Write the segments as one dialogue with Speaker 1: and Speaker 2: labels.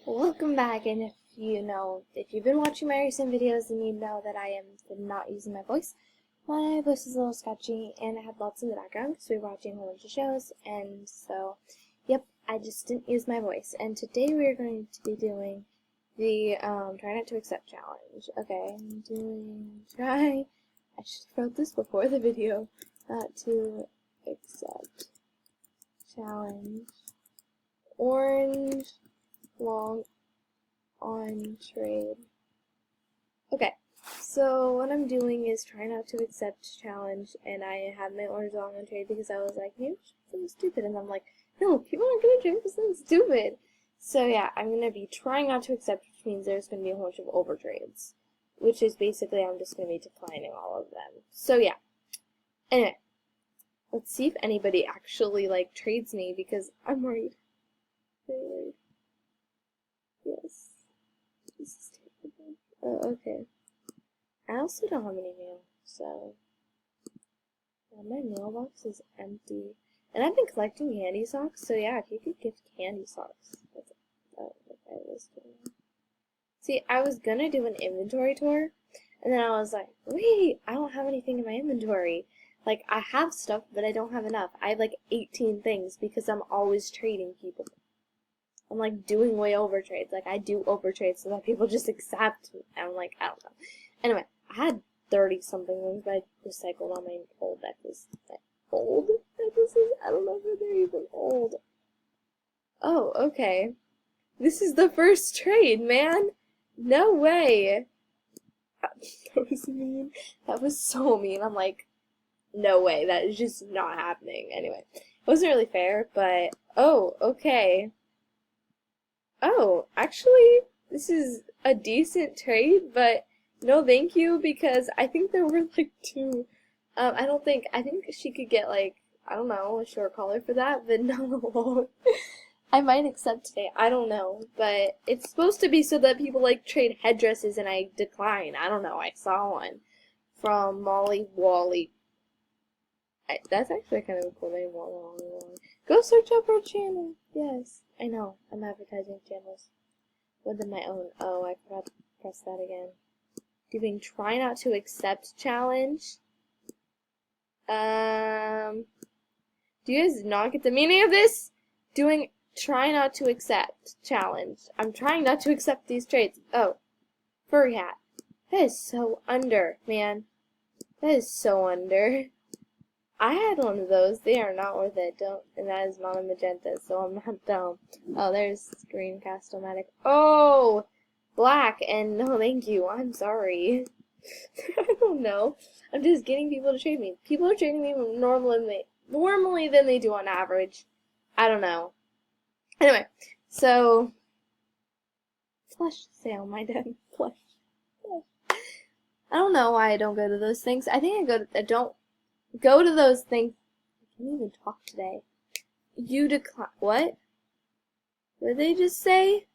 Speaker 1: Welcome back, and if you've been watching my recent videos, then you know that I am not using my voice. My voice is a little sketchy, and I had lots in the background because we were watching a whole bunch of shows, and so, yep, I just didn't use my voice. And today we are going to be doing the Try Not to Accept challenge. Okay, I should have wrote this before the video. Not to accept challenge. Orange long on trade. Okay, so what I'm doing is try not to accept challenge, and I have my orange long on trade because I was like, maybe something stupid, and I'm like, no, people aren't gonna trade for something stupid. So yeah, I'm gonna be trying not to accept, which means there's gonna be a whole bunch of over trades, which is basically I'm just gonna be declining all of them. So yeah. Anyway, let's see if anybody actually like trades me because I'm worried. Very worried. Yes. This is terrible. Oh, okay. I also don't have any mail, so my mailbox is empty. And I've been collecting candy socks, so yeah, if you could gift candy socks. That's okay, let's do it. See, I was gonna do an inventory tour, and then I was like, wait, I don't have anything in my inventory. Like, I have stuff, but I don't have enough. I have like 18 things because I'm always trading people. I'm like doing way over trades. Like I do over trades so that people just accept. I'm like, I don't know. Anyway, I had 30 something things, but I recycled all my old necklaces. Old necklaces? I don't know if they're even old. Oh, okay. This is the first trade, man. No way. That was mean. That was so mean. I'm like, no way. That is just not happening. Anyway, it wasn't really fair, but oh, okay. Oh, actually, this is a decent trade, but no thank you because I think there were like two. I think she could get like, I don't know, a short collar for that, but no. I might accept today, I don't know, but it's supposed to be so that people like trade headdresses and I decline. I don't know, I saw one from Molly Wally. That's actually kind of a cool name, Molly Wally. Go search up her channel. Yes, I know, I'm advertising channels. Within my own. Oh, I forgot to press that again. Doing try not to accept challenge. Do you guys not get the meaning of this? Doing try not to accept challenge. I'm trying not to accept these trades. Oh, furry hat. That is so under, man. That is so under. I had one of those. They are not worth it. Don't. And that is not a magenta, so I'm not dumb. Oh, there's Screencast-O-Matic. Oh, black. And no, thank you. I'm sorry. I don't know. I'm just getting people to trade me. People are trading me normally than they do on average. I don't know. Anyway, so flush sale, my dad. Flush. I don't know why I don't go to those things. I think I don't go to those things. I can't even talk today. You decline. What? What did they just say?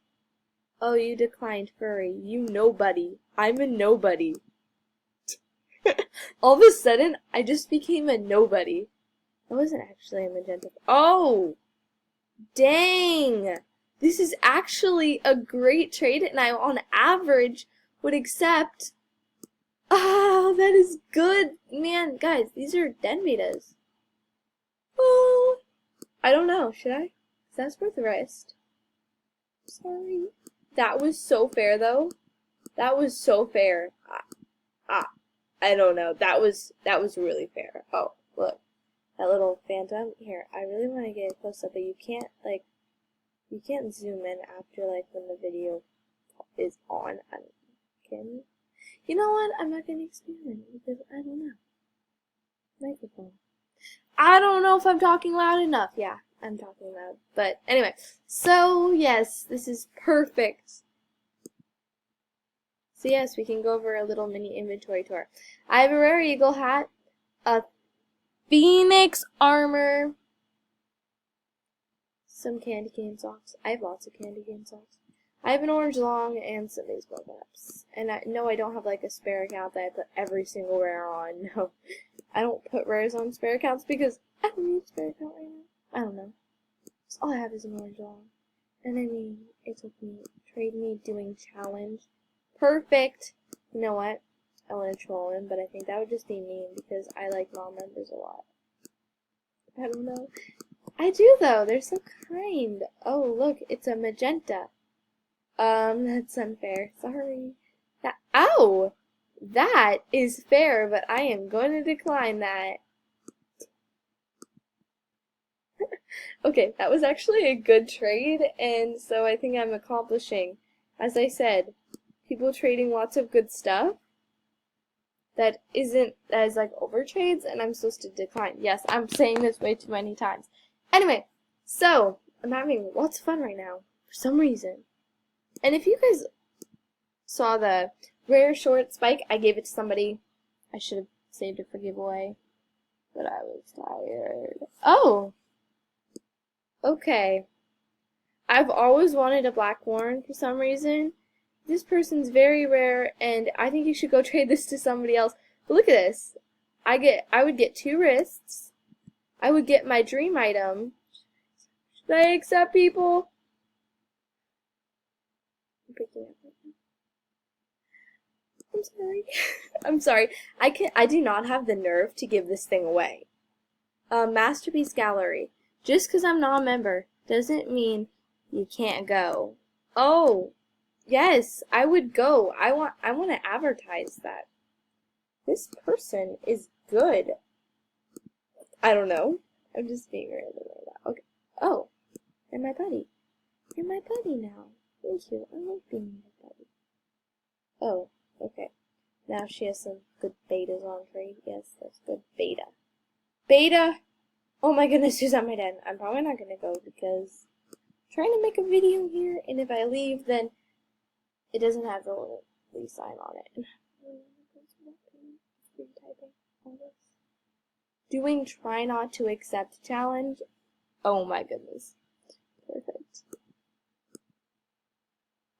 Speaker 1: Oh, you declined furry. You nobody. I'm a nobody. All of a sudden, I just became a nobody. That wasn't actually a magenta. Oh! Dang! This is actually a great trade, and I, on average, would accept. Ah, that is good. Man, guys, these are den betas. Oh, I don't know. Should I? Because that's worth the rest. Sorry. That was so fair, though. That was so fair. I don't know. That was really fair. Oh, look. That little phantom. Here, I really want to get a close up, but you can't, like, you can't zoom in after, like, when the video is on. Can you? You know what? I'm not going to experiment because I don't know. Microphone. I don't know if I'm talking loud enough. Yeah, I'm talking loud. But anyway, so yes, this is perfect. So yes, we can go over a little mini inventory tour. I have a rare eagle hat, a phoenix armor, some candy cane socks. I have lots of candy cane socks. I have an orange long and some baseball caps. And no, I don't have like a spare account that I put every single rare on. No, I don't put rares on spare accounts because I don't need a spare account right now. I don't know. So all I have is an orange long. And I mean, it took me trade me doing challenge. Perfect. You know what? I want to troll him, but I think that would just be mean because I like non-members a lot. I don't know. I do though. They're so kind. Oh, look, it's a magenta. That's unfair. Sorry. Ow! That is fair, but I am going to decline that. Okay, that was actually a good trade, and so I think I'm accomplishing. As I said, people trading lots of good stuff that isn't as like over trades, and I'm supposed to decline. Yes, I'm saying this way too many times. Anyway, so I'm having lots of fun right now for some reason. And if you guys saw the rare short spike, I gave it to somebody. I should have saved it for giveaway, but I was tired. Oh, okay. I've always wanted a black Warren for some reason. This person's very rare, and I think you should go trade this to somebody else. But look at this. I would get 2 wrists. I would get my dream item. Should I accept people? I'm picking up. I'm sorry. I'm sorry. I do not have the nerve to give this thing away. Masterpiece Gallery. Just because I'm not a member doesn't mean you can't go. Oh, yes, I would go. I want to advertise that. This person is good. I don't know. I'm just being random right now. Okay. Oh, you're my buddy. You're my buddy now. Thank you. I like being my buddy. Oh, okay. Now she has some good betas on trade. Yes, that's good. Beta. Beta! Oh my goodness, who's at my den? I'm probably not going to go because I'm trying to make a video here, and if I leave, then it doesn't have the little please sign on it. Doing try not to accept challenge. Oh my goodness. Perfect.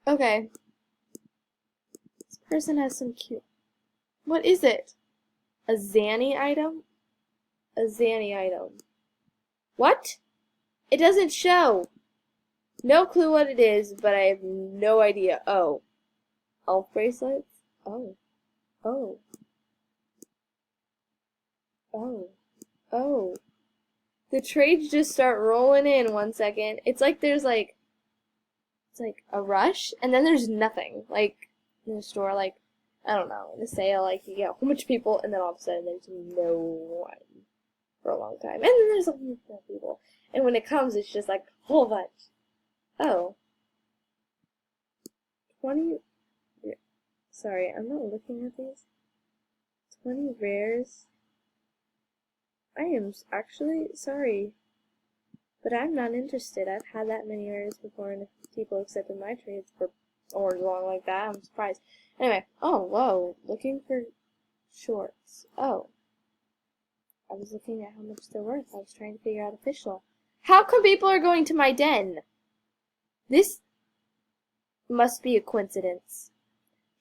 Speaker 1: Okay. This person has some cute. What is it? A Zanny item? A Zanny item. What? It doesn't show. No clue what it is, but I have no idea. Oh. Elf bracelets? Oh. Oh. Oh. Oh. The trades just start rolling in 1 second. It's like there's like, it's like a rush, and then there's nothing. Like, in the store, like, I don't know, in a sale, like, you get a whole bunch of people, and then all of a sudden there's no one for a long time. And then there's a whole bunch of people. And when it comes, it's just like a whole bunch. Oh. 20, sorry, I'm not looking at these. 20 rares. I am actually sorry, but I'm not interested. I've had that many rares before, and if people accepted my trades for orange long like that, I'm surprised. Anyway, oh, whoa, looking for shorts. Oh, I was looking at how much they're worth. I was trying to figure out official. How come people are going to my den? This must be a coincidence.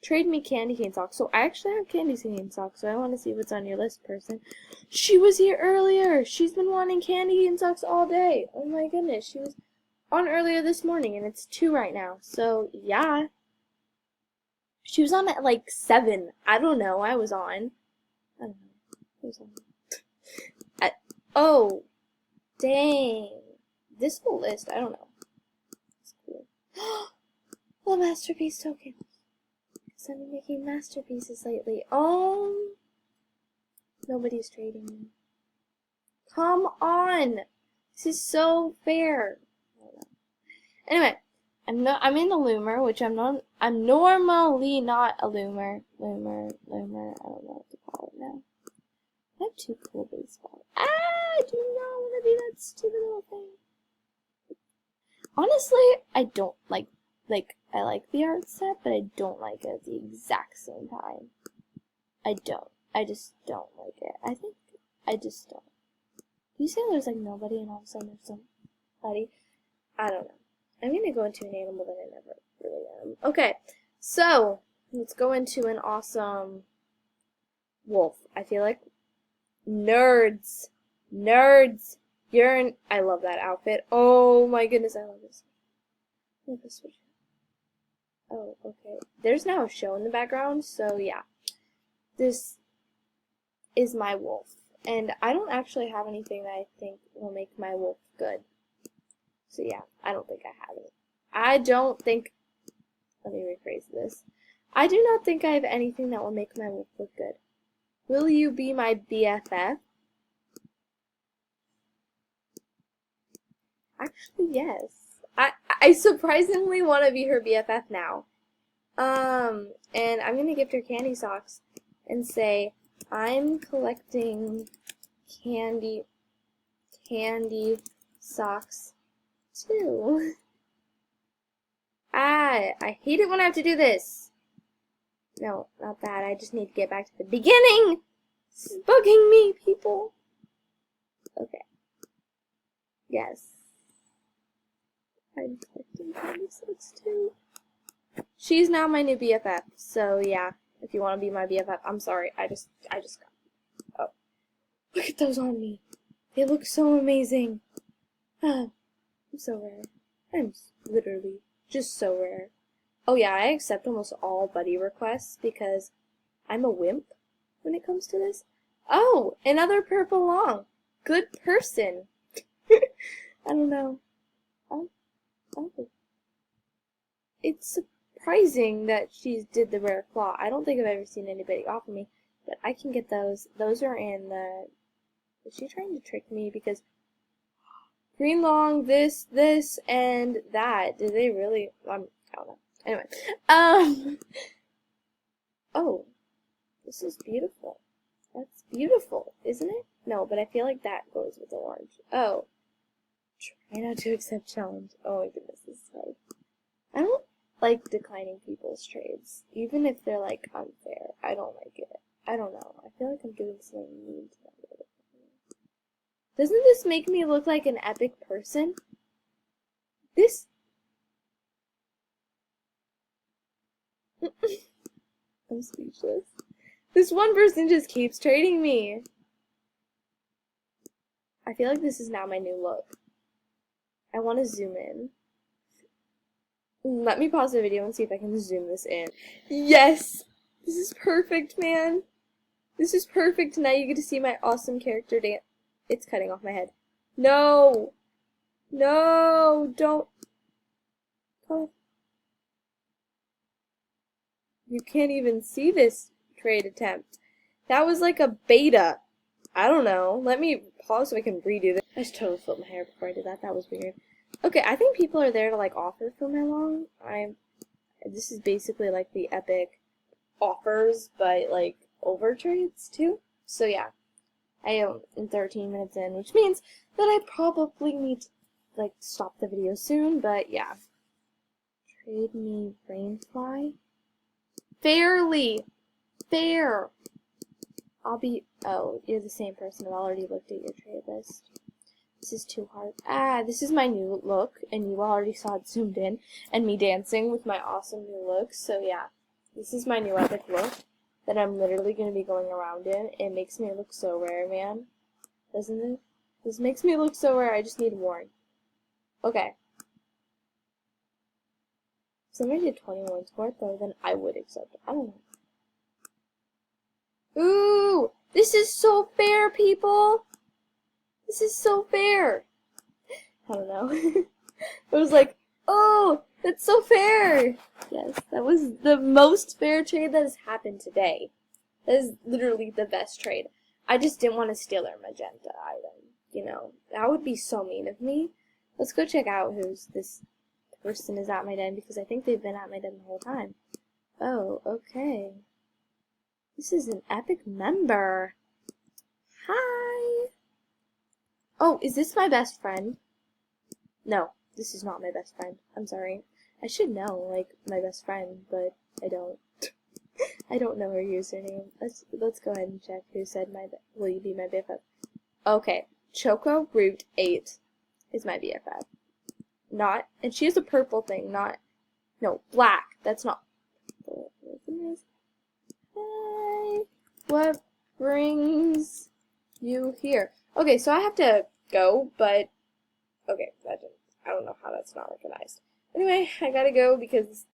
Speaker 1: Trade me candy cane socks. So I actually have candy cane socks, so I want to see what's on your list, person. She was here earlier. She's been wanting candy cane socks all day. Oh my goodness. She was on earlier this morning, and it's 2 right now. So, yeah. She was on at like 7. I don't know. I was on. I don't know. I was on. Oh. Dang. This whole list, I don't know. It's cool. The masterpiece token. Because I've been making masterpieces lately. Oh. Nobody's trading me. Come on. This is so fair. Anyway, I'm in the loomer, which I'm normally not a loomer. Loomer, I don't know what to call it now. I have 2 cool baseballs. I do not want to be that stupid little thing. Honestly, I don't like I like the art set, but I don't like it at the exact same time. I don't. I just don't like it. I just don't. You say there's like nobody and all of a sudden there's somebody? I don't know. I'm gonna go into an animal that I never really am. Okay, so let's go into an awesome wolf. I feel like nerds. I love that outfit. Oh my goodness, I love this. I love this switch. Oh, okay. There's now a show in the background, so yeah. This is my wolf. And I don't actually have anything that I think will make my wolf good. So yeah, I don't think I have it. I don't think, let me rephrase this. I do not think I have anything that will make my wolf look good. Will you be my BFF? Actually, yes. I surprisingly want to be her BFF now. And I'm gonna gift her candy socks and say, I'm collecting candy socks too. I hate it when I have to do this. No, not that. I just need to get back to the beginning. This is bugging me, people. Okay. Yes. I'm collecting candy socks too. She's now my new BFF, so yeah. If you want to be my BFF, I'm sorry. I just got. Oh, look at those on me. They look so amazing. I'm so rare. I'm literally just so rare. Oh yeah, I accept almost all buddy requests because I'm a wimp when it comes to this. Oh, another purple long. Good person. I don't know. Oh. It's surprising that she did the rare claw. I don't think I've ever seen anybody offer me, but I can get those. Those are in the... Is she trying to trick me? Because green long, this, and that. Did they really... I don't know. Anyway. Oh. This is beautiful. That's beautiful, isn't it? No, but I feel like that goes with the orange. Oh. Try not to accept challenge. Oh my goodness, this is hard. I don't like declining people's trades, even if they're, like, unfair. I don't like it. I don't know. I feel like I'm doing something mean to them. Doesn't this make me look like an epic person? This... I'm speechless. This one person just keeps trading me. I feel like this is now my new look. I want to zoom in. Let me pause the video and see if I can zoom this in. Yes! This is perfect, man. This is perfect. Now you get to see my awesome character dance. It's cutting off my head. No! No! Don't. Oh. You can't even see this trade attempt. That was like a beta. I don't know. Let me pause so I can redo this. I just totally flipped my hair before I did that. That was weird. Okay, I think people are there to like offer for my long. This is basically like the epic offers, but like over trades too. So yeah, I am in 13 minutes in, which means that I probably need to like stop the video soon. But yeah, trade me Rainfly. Fairly, fair. I'll be. Oh, you're the same person. I've already looked at your trade list. This is too hard. This is my new look, and you already saw it zoomed in, and me dancing with my awesome new look. So yeah, this is my new epic look that I'm literally going to be going around in. It makes me look so rare, man. Doesn't it? This makes me look so rare, I just need warn. Okay. If somebody did 21's worth, though, then I would accept it. I don't know. Ooh! This is so fair, people! This is so fair! I don't know. It was like, oh, that's so fair! Yes, that was the most fair trade that has happened today. That is literally the best trade. I just didn't want to steal their magenta item. You know, that would be so mean of me. Let's go check out who's this person is at my den, because I think they've been at my den the whole time. Oh, okay. This is an epic member. Hi! Oh, is this my best friend? No, this is not my best friend. I'm sorry. I should know, like, my best friend, but I don't. I don't know her username. Let's go ahead and check who said will you be my BFF? Okay, Choco Root 8 is my BFF. Not, and she has a purple thing, no, black. That's not. Hi. What brings you here? Okay, so I have to go, but okay, I don't know how that's not recognized. Anyway, I gotta go because